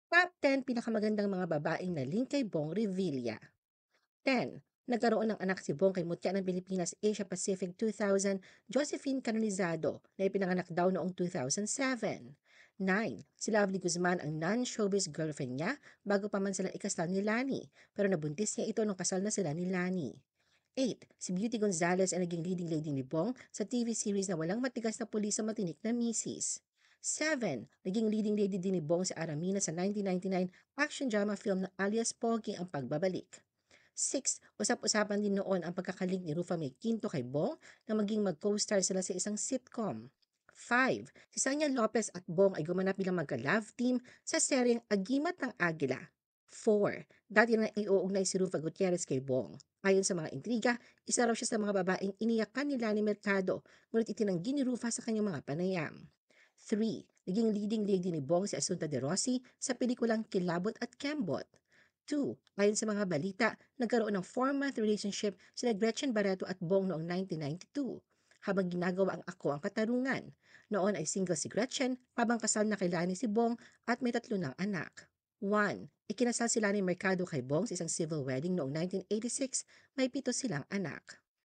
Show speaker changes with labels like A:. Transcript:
A: Top 10 pinakamagandang mga babaeng naling kay Bong Revilla. 10. Nagkaroon ng anak si Bong kay Mutya ng Pilipinas Asia Pacific 2000, Josephine Canonizado na ipinanganak daw noong 2007. 9. Si Lovely Guzman ang non-showbiz girlfriend niya bago pa man sila ikasal ni Lani, pero nabuntis niya ito nung kasal na sila ni Lani. 8. Si Beauty Gonzalez ay naging leading lady ni Bong sa TV series na walang matigas na pulis sa matinik na misis. 7. Naging leading lady din ni Bong sa Aramina sa 1999 action drama film na alias Pogi ang Pagbabalik. 6. Usap-usapan din noon ang pagkakalink ni Rufa May Quinto kay Bong na maging mag-co-star sila sa isang sitcom. 5. Si Sanya Lopez at Bong ay gumanap bilang magka-love team sa seryeng Agimat ng Agila. 4. Dati na iuugnay si Rufa Gutierrez kay Bong. Ayon sa mga intriga, isa raw siya sa mga babaeng iniyakan ni Lani Mercado, ngunit itinanggi ni Rufa sa kanyang mga panayam. 3. Naging leading lady ni Bong si Asunta de Rossi sa pelikulang Kilabot at Kembot. 2. Ayon sa mga balita, nagkaroon ng 4-month relationship sina Gretchen Barreto at Bong noong 1992, habang ginagawa ang Ako ang Katarungan. Noon ay single si Gretchen, habang kasal na kay Lani si Bong at may 3 ng anak. 1. Ikinasal si Lani Mercado kay Bong sa isang civil wedding noong 1986, may 7 silang anak.